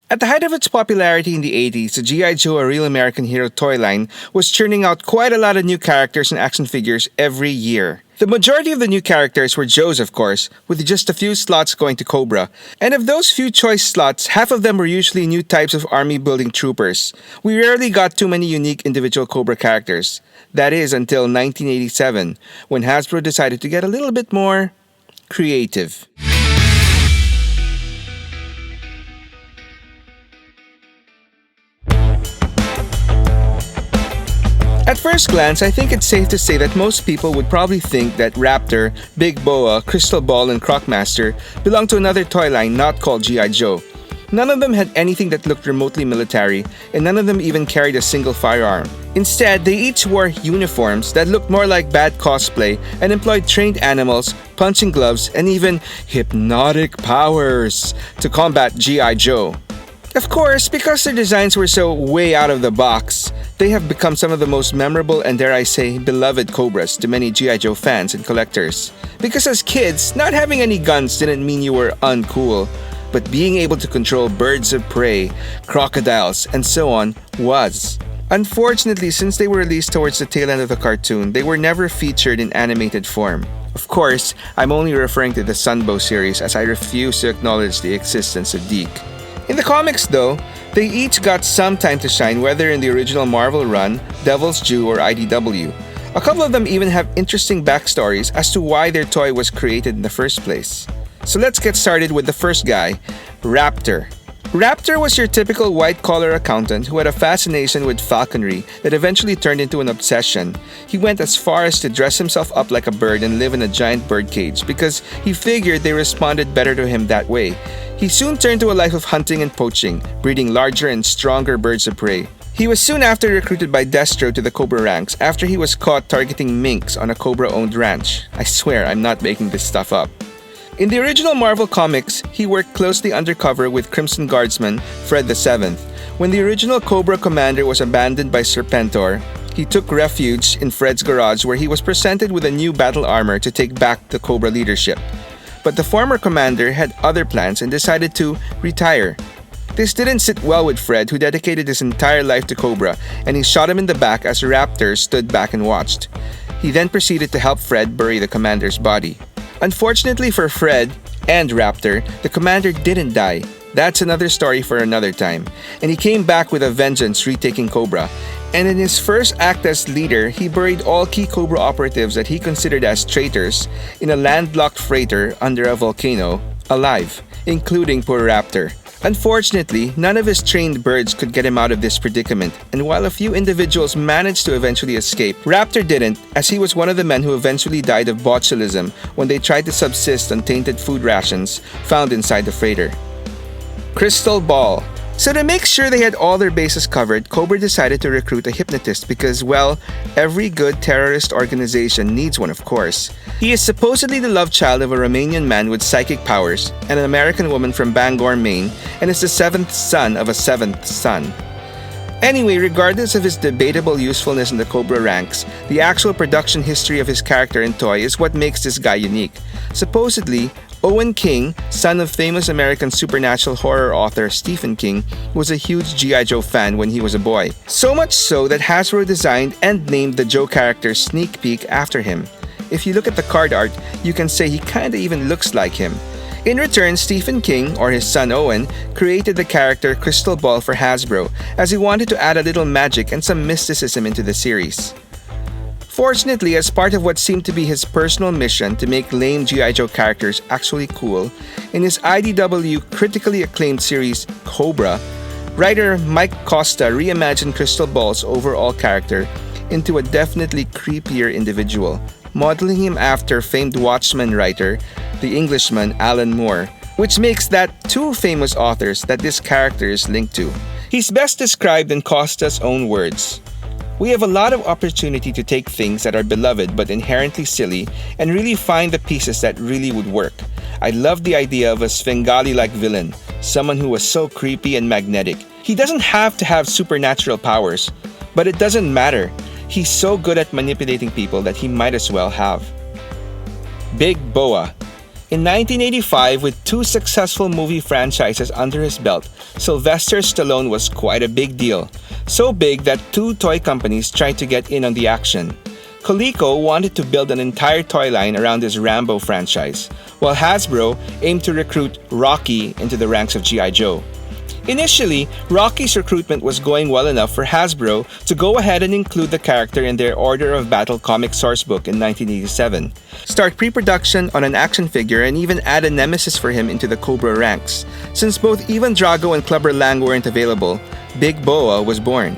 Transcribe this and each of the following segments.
At the height of its popularity in the 80s, the G.I. Joe, a real American hero toy line, was churning out quite a lot of new characters and action figures every year. The majority of the new characters were Joes, of course, with just a few slots going to Cobra. And of those few choice slots, half of them were usually new types of army building troopers. We rarely got too many unique individual Cobra characters. That is until 1987, when Hasbro decided to get a little bit more creative. At first glance, I think it's safe to say that most people would probably think that Raptor, Big Boa, Crystal Ball, and Croc Master belonged to another toy line not called G.I. Joe. None of them had anything that looked remotely military, and none of them even carried a single firearm. Instead, they each wore uniforms that looked more like bad cosplay and employed trained animals, punching gloves, and even hypnotic powers to combat G.I. Joe. Of course, because their designs were so way out of the box, they have become some of the most memorable and, dare I say, beloved Cobras to many G.I. Joe fans and collectors. Because as kids, not having any guns didn't mean you were uncool, but being able to control birds of prey, crocodiles, and so on was. Unfortunately, since they were released towards the tail end of the cartoon, they were never featured in animated form. Of course, I'm only referring to the Sunbow series as I refuse to acknowledge the existence of Deke. In the comics though, they each got some time to shine, whether in the original Marvel run, Devil's Due, or IDW. A couple of them even have interesting backstories as to why their toy was created in the first place. So let's get started with the first guy, Raptor. Raptor was your typical white-collar accountant who had a fascination with falconry that eventually turned into an obsession. He went as far as to dress himself up like a bird and live in a giant bird cage because he figured they responded better to him that way. He soon turned to a life of hunting and poaching, breeding larger and stronger birds of prey. He was soon after recruited by Destro to the Cobra ranks after he was caught targeting minks on a Cobra-owned ranch. I swear I'm not making this stuff up. In the original Marvel comics, he worked closely undercover with Crimson Guardsman Fred VII. When the original Cobra commander was abandoned by Serpentor, he took refuge in Fred's garage where he was presented with a new battle armor to take back the Cobra leadership. But the former commander had other plans and decided to retire. This didn't sit well with Fred, who dedicated his entire life to Cobra, and he shot him in the back as Raptor stood back and watched. He then proceeded to help Fred bury the commander's body. Unfortunately for Fred and Raptor, the commander didn't die. That's another story for another time. And he came back with a vengeance, retaking Cobra. And in his first act as leader, he buried all key Cobra operatives that he considered as traitors in a landlocked freighter under a volcano, alive, including poor Raptor. Unfortunately, none of his trained birds could get him out of this predicament, and while a few individuals managed to eventually escape, Raptor didn't, as he was one of the men who eventually died of botulism when they tried to subsist on tainted food rations found inside the freighter. Crystal Ball. So to make sure they had all their bases covered, Cobra decided to recruit a hypnotist because, well, every good terrorist organization needs one, of course. He is supposedly the love child of a Romanian man with psychic powers and an American woman from Bangor, Maine, and is the seventh son of a seventh son. Anyway, regardless of his debatable usefulness in the Cobra ranks, the actual production history of his character and toy is what makes this guy unique. Supposedly, Owen King, son of famous American supernatural horror author Stephen King, was a huge G.I. Joe fan when he was a boy. So much so that Hasbro designed and named the Joe character Sneak Peek after him. If you look at the card art, you can say he kinda even looks like him. In return, Stephen King, or his son Owen, created the character Crystal Ball for Hasbro, as he wanted to add a little magic and some mysticism into the series. Fortunately, as part of what seemed to be his personal mission to make lame G.I. Joe characters actually cool, in his IDW critically acclaimed series Cobra, writer Mike Costa reimagined Crystal Ball's overall character into a definitely creepier individual, modeling him after famed Watchmen writer, the Englishman Alan Moore, which makes that two famous authors that this character is linked to. He's best described in Costa's own words. We have a lot of opportunity to take things that are beloved but inherently silly and really find the pieces that really would work. I love the idea of a Svengali-like villain, someone who was so creepy and magnetic. He doesn't have to have supernatural powers, but it doesn't matter. He's so good at manipulating people that he might as well have. Big Boa. In 1985, with 2 successful movie franchises under his belt, Sylvester Stallone was quite a big deal. So big that 2 toy companies tried to get in on the action. Coleco wanted to build an entire toy line around his Rambo franchise, while Hasbro aimed to recruit Rocky into the ranks of G.I. Joe. Initially, Rocky's recruitment was going well enough for Hasbro to go ahead and include the character in their Order of Battle comic sourcebook in 1987, start pre-production on an action figure, and even add a nemesis for him into the Cobra ranks. Since both Ivan Drago and Clubber Lang weren't available, Big Boa was born.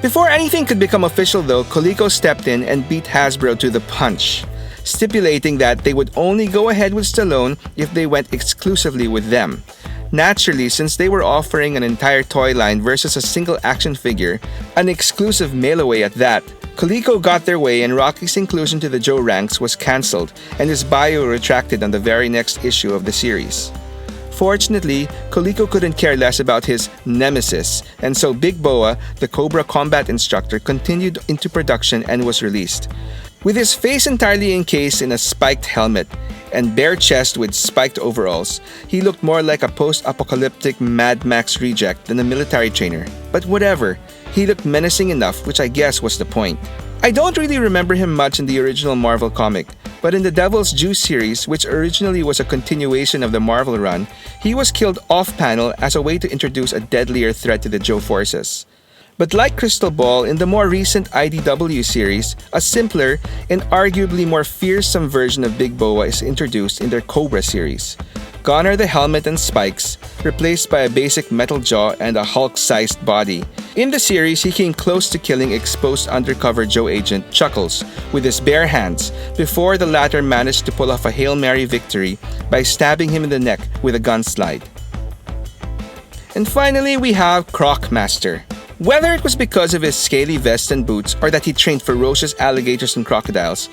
Before anything could become official though, Coleco stepped in and beat Hasbro to the punch, stipulating that they would only go ahead with Stallone if they went exclusively with them. Naturally, since they were offering an entire toy line versus a single action figure, an exclusive mail-away at that, Coleco got their way and Rocky's inclusion to the Joe ranks was cancelled and his bio retracted on the very next issue of the series. Fortunately, Coleco couldn't care less about his nemesis, and so Big Boa, the Cobra combat instructor, continued into production and was released. With his face entirely encased in a spiked helmet and bare chest with spiked overalls, he looked more like a post-apocalyptic Mad Max reject than a military trainer. But whatever, he looked menacing enough, which I guess was the point. I don't really remember him much in the original Marvel comic, but in the Devil's Due series, which originally was a continuation of the Marvel run, he was killed off-panel as a way to introduce a deadlier threat to the Joe forces. But like Crystal Ball, in the more recent IDW series, a simpler and arguably more fearsome version of Big Boa is introduced in their Cobra series. Gone are the helmet and spikes, replaced by a basic metal jaw and a Hulk-sized body. In the series, he came close to killing exposed undercover Joe agent Chuckles with his bare hands before the latter managed to pull off a Hail Mary victory by stabbing him in the neck with a gun slide. And finally, we have Croc Master. Whether it was because of his scaly vest and boots or that he trained ferocious alligators and crocodiles,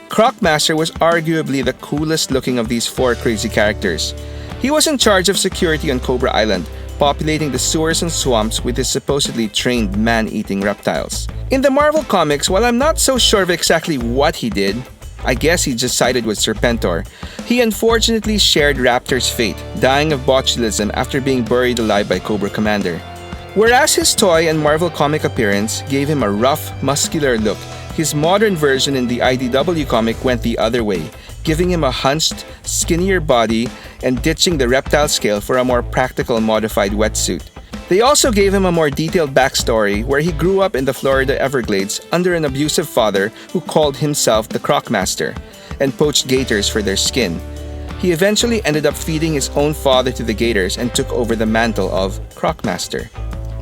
Croc Master was arguably the coolest looking of these 4 crazy characters. He was in charge of security on Cobra Island, populating the sewers and swamps with his supposedly trained man-eating reptiles. In the Marvel comics, while I'm not so sure of exactly what he did, I guess he just sided with Serpentor, he unfortunately shared Raptor's fate, dying of botulism after being buried alive by Cobra Commander. Whereas his toy and Marvel comic appearance gave him a rough, muscular look, his modern version in the IDW comic went the other way, giving him a hunched, skinnier body and ditching the reptile scale for a more practical modified wetsuit. They also gave him a more detailed backstory where he grew up in the Florida Everglades under an abusive father who called himself the Croc Master and poached gators for their skin. He eventually ended up feeding his own father to the gators and took over the mantle of Croc Master.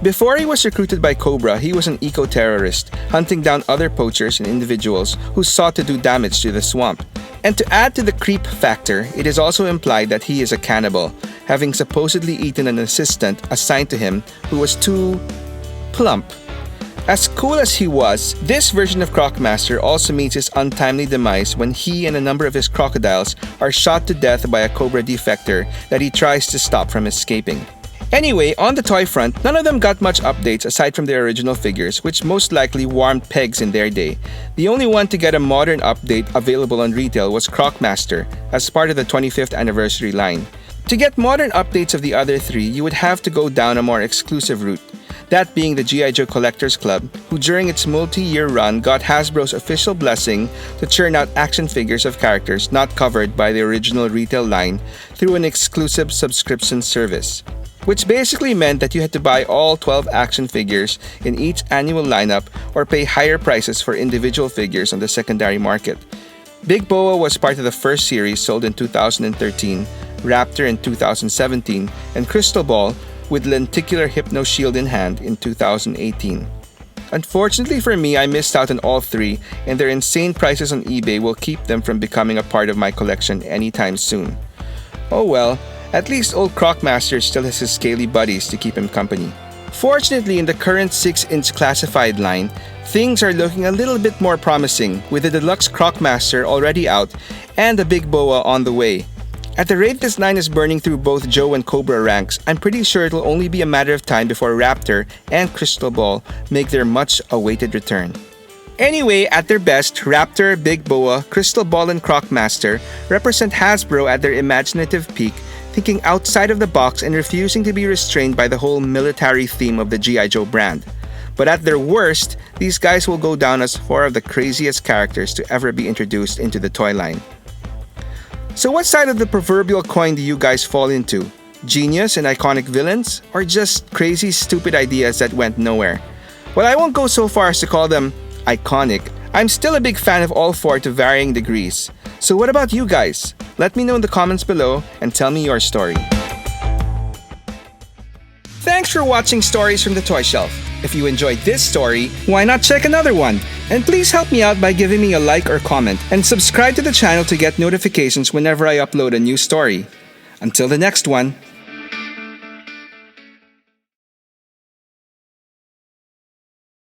Before he was recruited by Cobra, he was an eco-terrorist, hunting down other poachers and individuals who sought to do damage to the swamp. And to add to the creep factor, it is also implied that he is a cannibal, having supposedly eaten an assistant assigned to him who was too plump. As cool as he was, this version of Croc Master also meets his untimely demise when he and a number of his crocodiles are shot to death by a Cobra defector that he tries to stop from escaping. Anyway, on the toy front, none of them got much updates aside from their original figures, which most likely warmed pegs in their day. The only one to get a modern update available on retail was Croc Master, as part of the 25th anniversary line. To get modern updates of the other 3, you would have to go down a more exclusive route, that being the G.I. Joe Collectors Club, who during its multi-year run got Hasbro's official blessing to churn out action figures of characters not covered by the original retail line through an exclusive subscription service, which basically meant that you had to buy all 12 action figures in each annual lineup or pay higher prices for individual figures on the secondary market. Big Boa was part of the first series sold in 2013, Raptor in 2017, and Crystal Ball with lenticular Hypno Shield in hand in 2018. Unfortunately for me, I missed out on all 3, and their insane prices on eBay will keep them from becoming a part of my collection anytime soon. Oh well, at least old Croc Master still has his scaly buddies to keep him company. Fortunately, in the current 6-inch classified line, things are looking a little bit more promising, with the deluxe Croc Master already out and the Big Boa on the way. At the rate this line is burning through both Joe and Cobra ranks, I'm pretty sure it'll only be a matter of time before Raptor and Crystal Ball make their much-awaited return. Anyway, at their best, Raptor, Big Boa, Crystal Ball, and Croc Master represent Hasbro at their imaginative peak, thinking outside of the box and refusing to be restrained by the whole military theme of the G.I. Joe brand. But at their worst, these guys will go down as four of the craziest characters to ever be introduced into the toy line. So what side of the proverbial coin do you guys fall into? Genius and iconic villains? Or just crazy, stupid ideas that went nowhere? Well, I won't go so far as to call them iconic. I'm still a big fan of all four to varying degrees. So what about you guys? Let me know in the comments below and tell me your story. Thanks for watching Stories from the Toy Shelf. If you enjoyed this story, why not check another one? And please help me out by giving me a like or comment and subscribe to the channel to get notifications whenever I upload a new story. Until the next one,